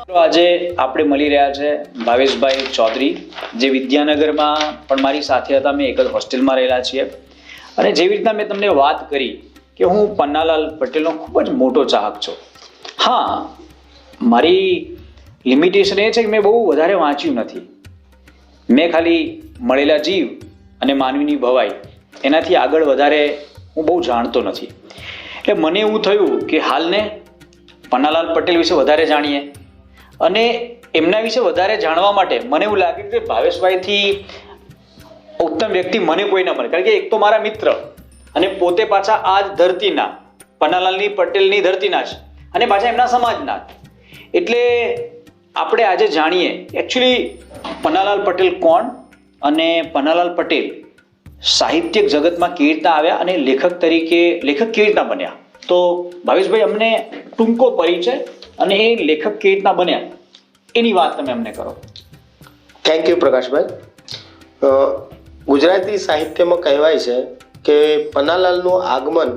આજે આપણે મળી રહ્યા છે ભાવેશભાઈ ચૌધરી, જે વિદ્યાનગરમાં પણ મારી સાથે હતા. મેં એક જ હોસ્ટેલમાં રહેલા છીએ. અને જેવી રીતના મેં તમને વાત કરી કે હું પન્નાલાલ પટેલનો ખૂબ જ મોટો ચાહક છું. હા, મારી લિમિટેશન એ છે કે મેં બહુ વધારે વાંચ્યું નથી. મેં ખાલી મળેલા જીવ અને માનવીની ભવાઈ એનાથી આગળ વધારે હું બહુ જાણતો નથી. એટલે મને એવું થયું કે હાલને પન્નાલાલ પટેલ વિશે વધારે જાણીએ, અને એમના વિશે વધારે જાણવા માટે મને એવું લાગ્યું કે ભાવેશભાઈથી ઉત્તમ વ્યક્તિ મને કોઈ ન મળે. કારણ કે એક તો મારા મિત્ર અને પોતે પાછા આ જ ધરતીના, પન્નાલાલની પટેલની ધરતીના જ, અને પાછા એમના સમાજના. એટલે આપણે આજે જાણીએ એકચ્યુઅલી પન્નાલાલ પટેલ કોણ અને પન્નાલાલ પટેલ સાહિત્યિક જગતમાં કેવી રીતના આવ્યા અને લેખક કેવી રીતના બન્યા. તો ભાવેશભાઈ, અમને ટૂંકો પરિચય અને એ લેખક કેવી રીતના બન્યા એની વાત તમે અમને કરો. Thank you Prakashbhai. ગુજરાતી સાહિત્યમાં કહેવાય છે કે પન્નાલાલનું આગમન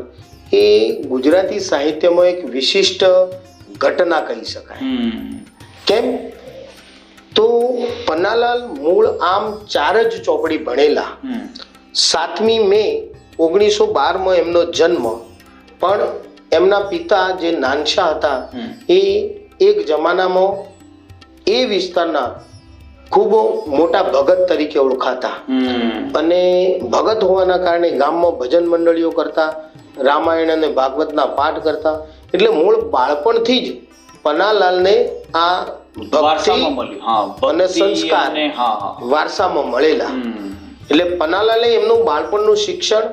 એ ગુજરાતી સાહિત્યમાં એક વિશિષ્ટ ઘટના કહી શકાય. કેમ તો પન્નાલાલ મૂળ આમ 4 જ ચોપડી ભણેલા. 7મી મે 1912 એમનો જન્મ. પણ એમના પિતા જે નાનશા હતા એ એક જમાનામાં એ વિસ્તારના ખૂબ મોટા ભગત તરીકે ઓળખાતા. અને ભગત હોવાના કારણે ગામમાં ભજન મંડળીઓ કરતા, રામાયણ અને ભાગવતના પાઠ કરતા. એટલે મૂળ બાળપણથી જ પન્નાલાલને આ ભક્તિ અને સંસ્કાર વારસામાં મળેલા. એટલે પન્નાલાલે એમનું બાળપણનું શિક્ષણ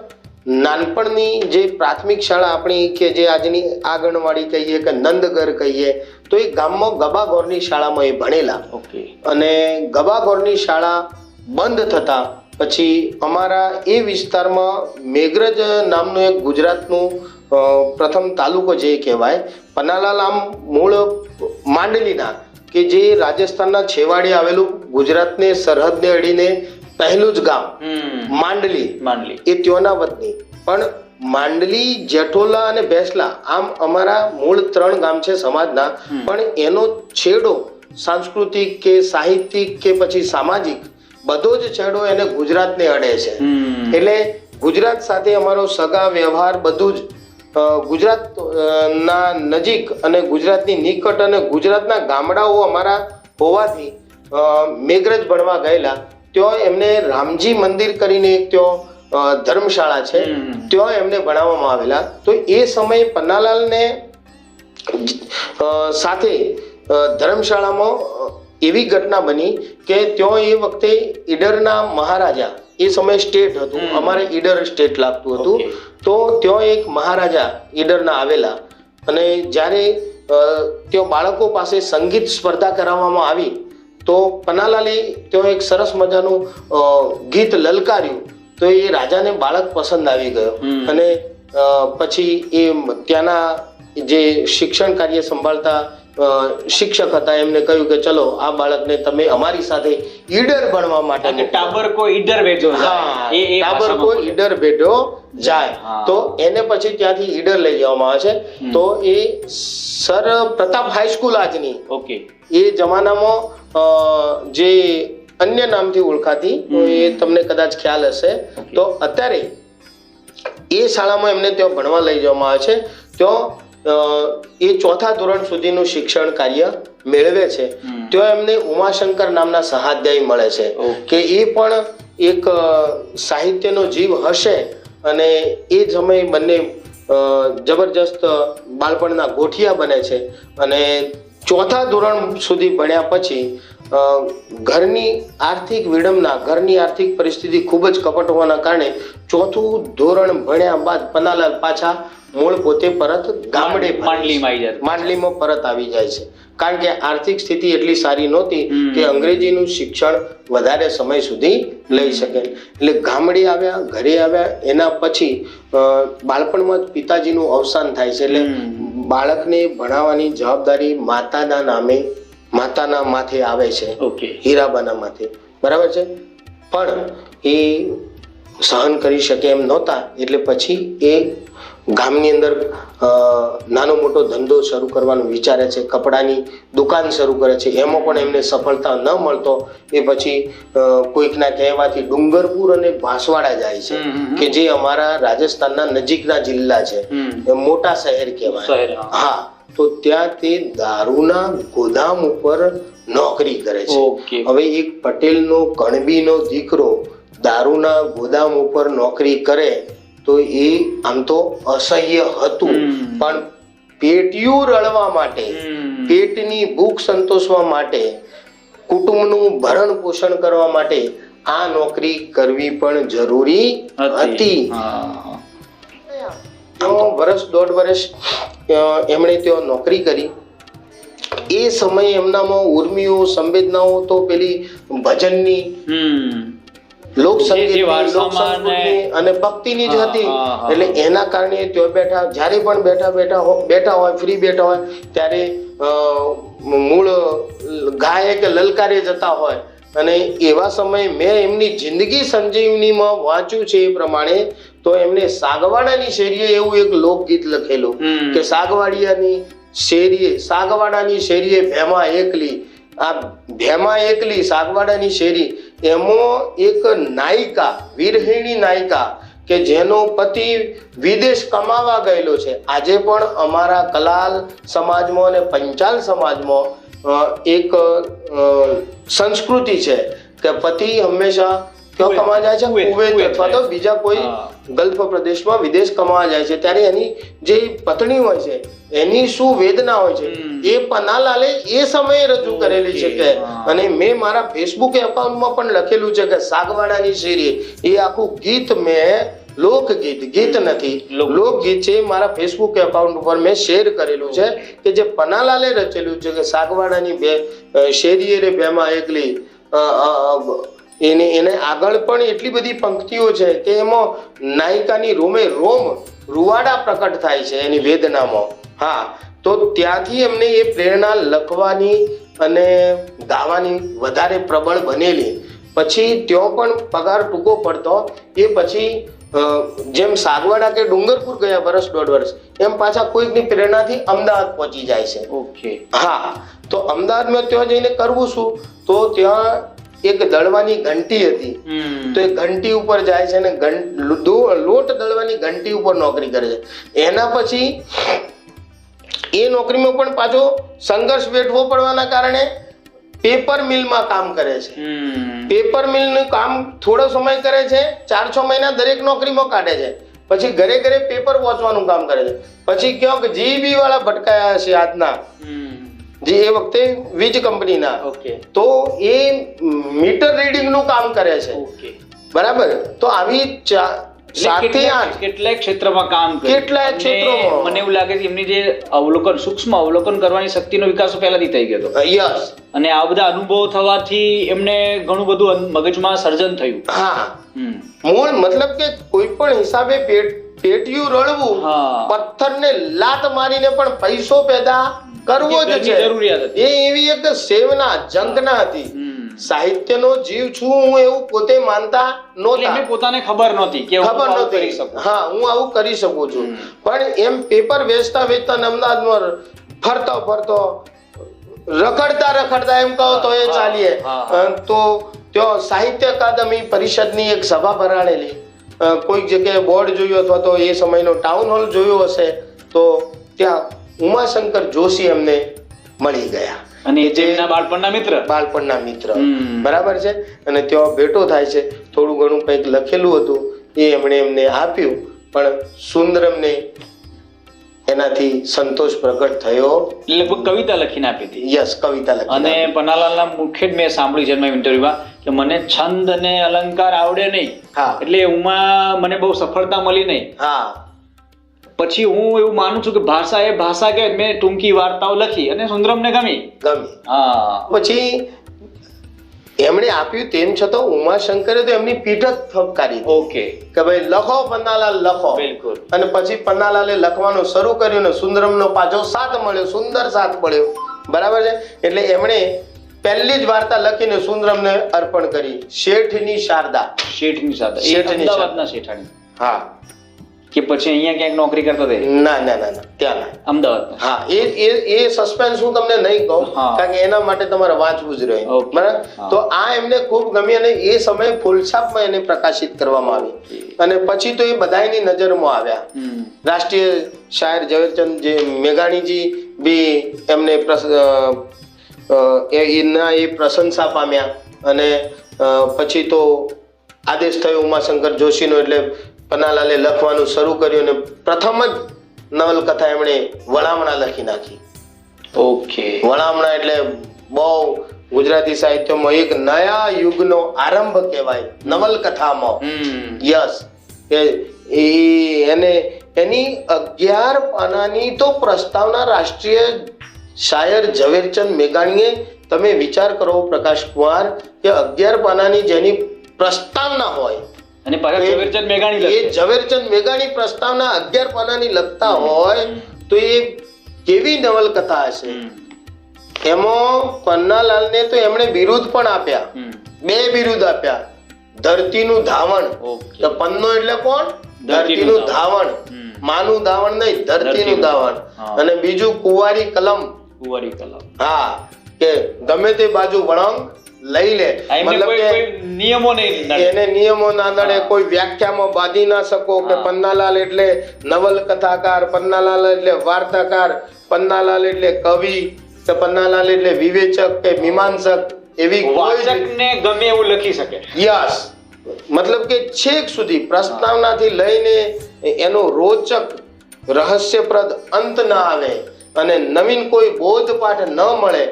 નાનપણની જે પ્રાથમિક શાળા આપણી કે જે આજની આંગણવાડી કહીએ કે નંદગર કહીએ, તો એ ગામમાં ગબાગોરની શાળામાં એ ભણેલા. અને ગબાગોરની શાળા બંધ થતા પછી અમારા એ વિસ્તારમાં મેઘરજ નામનું એક ગુજરાતનું પ્રથમ તાલુકો જે કહેવાય, પન્નાલાલ આમ મૂળ માંડલીના, કે જે રાજસ્થાનના છેવાડે આવેલું ગુજરાતને સરહદને અડીને પહેલું જ ગામ માંડલી એ ત્યોના વતની. પણ માંડલી, જેઠોલા અને ભેસલા આમ અમારા મૂળ 3 ગામ છે સમાજના. પણ એનો છેડો સાંસ્કૃતિક કે સાહિત્યિક કે પછી સામાજિક બધો જ છેડો એને ગુજરાતને અડે છે. એટલે ગુજરાત સાથે અમારો સગા વ્યવહાર બધું જ ગુજરાતના નજીક અને ગુજરાતની નિકટ અને ગુજરાતના ગામડાઓ અમારા હોવાથી મેઘરજ ભણવા ગયેલા. ત્યાં એમને રામજી મંદિર કરીને એક ત્યાં ધર્મશાળા છે, ત્યાં એમને ભણાવવામાં આવેલા. તો એ સમયે પન્નાલાલને સાથે ધર્મશાળામાં એવી ઘટના બની કે ત્યાં એ વખતે ઈડરના મહારાજા, એ સમયે સ્ટેટ હતું, અમારે ઈડર સ્ટેટ લાગતું હતું. તો ત્યાં એક મહારાજા ઈડરના આવેલા. અને જ્યારે ત્યાં બાળકો પાસે સંગીત સ્પર્ધા કરાવવામાં આવી તો પન્નાલાલે ત્યાં એક સરસ મજાનું ગીત લલકાર્યું. તો એ રાજાને બાળક પસંદ આવી ગયો. અને પછી એ ત્યાંના જે શિક્ષણ કાર્ય સંભાળતા શિક્ષક હતા એમને કહ્યું કે ચલો આ બાળકને તમે અમારી સાથે ઈડર ભણવા માટે, ટાબરકો ઈડર બેઠો જાય. તો એને પછી ત્યાંથી ઈડર લઈ જવામાં આવે છે. તો એ સર પ્રતાપ હાઈસ્કૂલ આજની, એ જમાનામાં જે અન્ય નામથી ઓળખાતી, એ તમને કદાચ ખ્યાલ હશે. તો અત્યારે એ શાળામાં એમને ત્યાં ભણવા લઈ જવામાં આવે છે. ત્યાં એ 4થા ધોરણ સુધીનું શિક્ષણ કાર્ય મેળવે છે. ત્યાં એમને ઉમાશંકર નામના સહાધ્યાયી મળે છે કે એ પણ એક સાહિત્યનો જીવ હશે. અને એ સમયે બંને જબરજસ્ત બાળપણના ગોઠિયા બને છે. અને 4થા ધોરણ સુધી ભણ્યા પછી ઘરની આર્થિક વિડંબના, ઘરની આર્થિક પરિસ્થિતિ ખૂબ જ કપટ હોવાના કારણે 4થું ધોરણ ભણ્યા બાદ પન્નાલાલ પાછા મૂળ પોતે પરત ગામડે માંડલીમાં પરત આવી જાય છે. કારણ કે આર્થિક સ્થિતિ એટલી સારી નહોતી કે અંગ્રેજીનું શિક્ષણ વધારે સમય સુધી લઈ શકે. એટલે ગામડે આવ્યા, ઘરે આવ્યા. એના પછી બાળપણમાં જ પિતાજીનું અવસાન થાય છે. એટલે બાળકને ભણાવવાની જવાબદારી માતાના માથે આવે છે, હીરાબાના માથે. બરાબર છે. પણ એ સહન કરી શકે એમ નહોતા. એટલે પછી એ ગામની અંદર નાનો મોટો ધંધો શરૂ કરવાનો વિચારે છે, કપડાની દુકાન શરૂ કરે છે, એમાં પણ એમને સફળતા ન મળતો એ પછી કોઈકના કહેવાથી ડુંગરપુર અને બાંસવાડા જાય છે કે જે અમારા રાજસ્થાનના નજીકના જિલ્લા છે, મોટા શહેર કહેવાય. હા, તો ત્યાં તે દારૂના ગોદામ ઉપર નોકરી કરે છે. હવે એક પટેલનો કણબીનો દીકરો દારૂના ગોદામ ઉપર નોકરી કરે તો એ આમ તો અસહ્ય હતું, પણ પેટીયું રળવા માટે, પેટની ભૂખ સંતોષવા માટે, કુટુંબનું ભરણ પોષણ કરવા માટે આ નોકરી કરવી પણ જરૂરી હતી. વર્ષ 1.5 વર્ષ એમણે ત્યાં નોકરી કરી. એ સમયે એમનામાં ઉર્મિઓ, સંવેદનાઓ તો પેલી ભજનની, લોકસંગીતની અને ભક્તિની જ હતી. એટલે એના કારણે ત્યાં બેઠા, જ્યારે પણ બેઠા હોય, ફ્રી બેઠા હોય ત્યારે મૂળ ગાય કે લલકારે જતા હોય. અને એવા સમયે મેં એમની જિંદગી સંજીવનીમાં વાંચ્યું છે એ પ્રમાણે, તો એમને સાગવાડાની શેરીએ એવું એક લોકગીત લખેલું કે સાગવાડાની શેરીએ ભેમા એકલી. આ ભેમા એકલી, સાગવાડાની શેરી, એમાં એક નાયિકા, વીરહિણી નાયિકા કે જેનો પતિ વિદેશ કમાવા ગયેલો છે. આજે પણ અમારા કલાલ સમાજમાં અને પંચાલ સમાજમાં એક સંસ્કૃતિ છે કે પતિ હંમેશા ક્યાં કમાવા જાય છે? કુવૈત અથવા તો બીજા કોઈ ગલ્ફ પ્રદેશમાં વિદેશ કમાવા જાય છે. ત્યારે એની જે પત્ની હોય છે એની શું વેદના હોય છે એ પન્નાલાલે એ સમયે રજૂ કરેલી છે કે, અને મેં મારા ફેસબુક એકાઉન્ટમાં પણ લખેલું છે કે સાગવાડાની શેરી, એ આખું ગીત મેં, લોકગીત, ગીત નથી, લોકગીત છે, મારા ફેસબુક એકાઉન્ટ ઉપર મેં શેર કરેલું છે કે જે પન્નાલાલે રચેલું છે કે સાગવાડાની શેરીએ રે બેમાં એકલી. એને આગળ પણ એટલી બધી પંક્તિઓ છે કે એમાં નાયિકાની રોમે રોમ રૂવાડા પ્રકટ થાય છે એની વેદનામાં. હા, તો ત્યાંથી એમને એ પ્રેરણા લખવાની અને ગાવાની વધારે પ્રબળ બનેલી. પછી ત્યાં પણ પગાર ટૂંકો પડતો. એ પછી જેમ સાગવાડા કે ડુંગરપુર ગયા વર્ષ 1.5 વર્ષ, એમ પાછા કોઈકની પ્રેરણાથી અમદાવાદ પહોંચી જાય છે. ઓકે. હા, તો અમદાવાદમાં ત્યાં જઈને કરવું શું? તો ત્યાં એક દળવાની ઘંટી હતી, તો એ ઘંટી ઉપર જાય છે અને લોટ દળવાની ઘંટી ઉપર નોકરી કરે છે. એના પછી એ નોકરીમાં પણ પાછો સંઘર્ષ વેઠવો પડવાના કારણે પેપર મિલમાં કામ કરે છે. પેપર મિલનું કામ થોડો સમય કરે છે, 4-6 મહિના દરેક નોકરીમાં કાઢે છે. પછી ઘરે ઘરે પેપર વાંચવાનું કામ કરે છે. પછી ક્યાંક જીબી વાળા ભટકાયા છે આજના, જે એ વખતે વીજ કંપનીના, તો એ મીટર રીડિંગ નું કામ કરે છે. બરાબર. તો આવી કેટલાય ક્ષેત્રમાં કામ કરે. કેટલાય ક્ષેત્રોમાં મને એવું લાગે છે એમની જે અવલોકન, સૂક્ષ્મ અવલોકન કરવાની શક્તિનો વિકાસ પહેલાથી થઈ ગયો હતો. યસ. અને આ બધા અનુભવો થવાથી એમને ઘણું બધું મગજમાં સર્જન થયું. હા, મૂળ મતલબ કે કોઈ પણ હિસાબે પેટીયું રળવું, પથ્થરને લાત મારીને પણ પૈસો પેદા કરવો જ છે, જરૂરિયાત. એ એવી એક સેવના, ઝંખના હતી. સાહિત્યનો જીવ છું હું એવું પોતે માનતા નહોતા. પોતાને ખબર નહોતી કે ખબર નહોતી. હા, હું આવું કરી શકું છું. પણ એમ પેપર વેચતા અમદાવાદમાં ફરતો રખડતા એમ કહો તો એ ચાલીએ. તો ત્યાં સાહિત્ય અકાદમી પરિષદની એક સભા ભરાણેલી. કોઈક જગ્યાએ બોર્ડ જોયું અથવા તો એ સમયનો ટાઉન હોલ જોયો હશે, તો ત્યાં ઉમાશંકર જોશી એમને મળી ગયા. અને જેમના બાળપણના મિત્ર. બરાબર છે. અને ત્યાં ભેટો થાય છે. થોડું ઘણું કંઈક લખેલું હતું એ એમણે એમને આપ્યું, પણ સુંદરમને એનાથી સંતોષ પ્રગટ થયો. લગભગ કવિતા લખીને આપી હતી. યસ, કવિતા લખી. અને પન્નાલાલના મુખે જ મેં સાંભળ્યું છે ઇન્ટરવ્યુમાં કે મને છંદ અને અલંકાર આવડે નહીં, એટલે એમાં મને બહુ સફળતા મળી નહીં. હા, પછી હું એવું માનું છું કે ભાષા એ ભાષા કે મેં ટૂંકી વાર્તાઓ લખી અને સુંદરમને ગમી. હા, પછી એમણે આપ્યું, તેમ છતાં ઉમાશંકરે તો એમની પીઠ જ થપકારી. ઓકે, કે ભાઈ લખો પન્નાલાલ, લખો. બિલકુલ. અને પછી પન્નાલાલે લખવાનું શરૂ કર્યું ને સુંદરમનો પાછો સાથ મળ્યો, સુંદર સાથ મળ્યો. બરાબર છે. એટલે એમણે પહેલી જ વાર્તા લખીને સુંદરમને અર્પણ કરી. શેઠની શારદા. શેઠની શારદા. શેઠાણી. હા, કે પછી અહીંયા ક્યાંક નોકરી કરતો હતો? ના ના ના ના, ત્યાં ના. અમદાવાદ. હા, એ સસ્પેન્સ હું તમને નહીં કહું, હા. કારણ કે એના માટે તમારે વાંચવું જ રહે. Okay. બરાબર. હા. તો આ એમને ખૂબ ગમી અને એ સમયે ફૂલછાપમાં એને પ્રકાશિત કરવામાં આવી. અને પછી તો એ બધાયની નજરમાં આવ્યા. રાષ્ટ્રીય શાયર ઝવેરચંદ જે મેઘાણીજી બી એમને એ પ્રશંસા પામ્યા. અને પછી તો આદેશ થયો ઉમાશંકર જોશીનો, એટલે પન્નાલાલે લખવાનું શરૂ કર્યું અને પ્રથમ જ નવલકથા એમણે વળામણા લખી નાખી. ઓકે. વળામણા એટલે બહુ ગુજરાતી સાહિત્યમાં એક નયા યુગનો આરંભ કહેવાય નવલકથામાં. યસ, એને એની 11 પાનાની તો પ્રસ્તાવના રાષ્ટ્રીય શાયર ઝવેરચંદ મેઘાણીએ, તમે વિચાર કરો પ્રકાશ કુમાર, કે 11 પાનાની જેની પ્રસ્તાવના હોય અને પાછા ઝવેરચંદ મેઘાણી લખે. એ ઝવેરચંદ મેઘાણી પ્રસ્તાવના 11 પાનાની લખતા હોય તો એ કેવી નવલકથા હશે. એમાં પન્નાલાલને તો એમણે બિરુદ પણ આપ્યા, 2 બિરુદ આપ્યા. ધરતીનું ધાવણ, તો પન્નો એટલે કોણ? ધરતીનું ધાવણ, માનું ધાવણ નહીં, ધરતીનું ધાવણ. અને બીજું કુંવારી કલમ. કુંવારી કલમ. હા, કે ગમે તે બાજુ વળાંક લઈ લે, મતલબ કે નિયમો નહીં, એને નિયમો ના નડે, કોઈ વ્યાખ્યામાં બાંધી ના શકો કે પન્નાલાલ એટલે નવલકથાકાર, પન્નાલાલ એટલે વાર્તાકાર, પન્નાલાલ એટલે કવિ, કે પન્નાલાલ એટલે વિવેચક કે મીમાંસક, એવી વાચકને ગમે એવું લખી શકે. યસ, મતલબ કે છેક સુધી પ્રસ્તાવનાથી લઈને એનો રોચક રહસ્યપ્રદ અંત ના આવે અને નવીન કોઈ બોધપાઠ ન મળે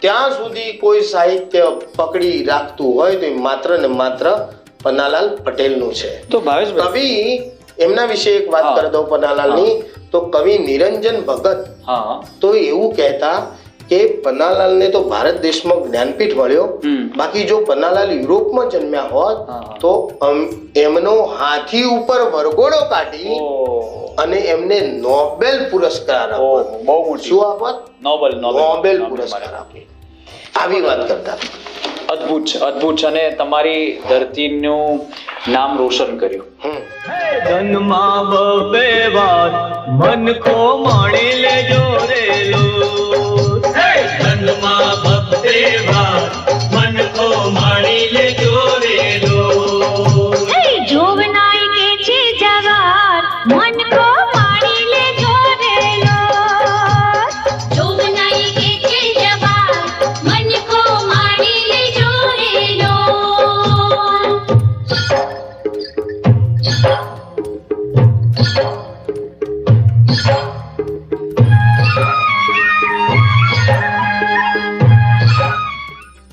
ત્યાં સુધી કોઈ સાહિત્ય પકડી રાખતું હોય તો એ માત્ર ને માત્ર પન્નાલાલ પટેલનું છે. તો ભાવેશભાઈ, કવિ એમના વિશે એક વાત કરી દઉં પન્નાલાલની, તો કવિ નિરંજન ભગત તો એવું કહેતા કે પન્નાલાલને તો ભારત દેશમાં જ્ઞાનપીઠ મળ્યો, બાકી જો પન્નાલાલ યુરોપમાં જન્મ્યા હોત તો એમનો હાથી ઉપર વરઘોડો કાઢી અને એમને નોબેલ પુરસ્કાર આપત. બહુ મોટી. શું આપત? નોબેલ પુરસ્કાર આપત. આવી વાત કરતા. અદ્ભુત છે, અદ્ભુત છે. અને તમારી ધરતીનું નામ રોશન કર્યું. જન્મા બબે વાત મન કો માણી લેજો રેલો. જન્મા બબે વાત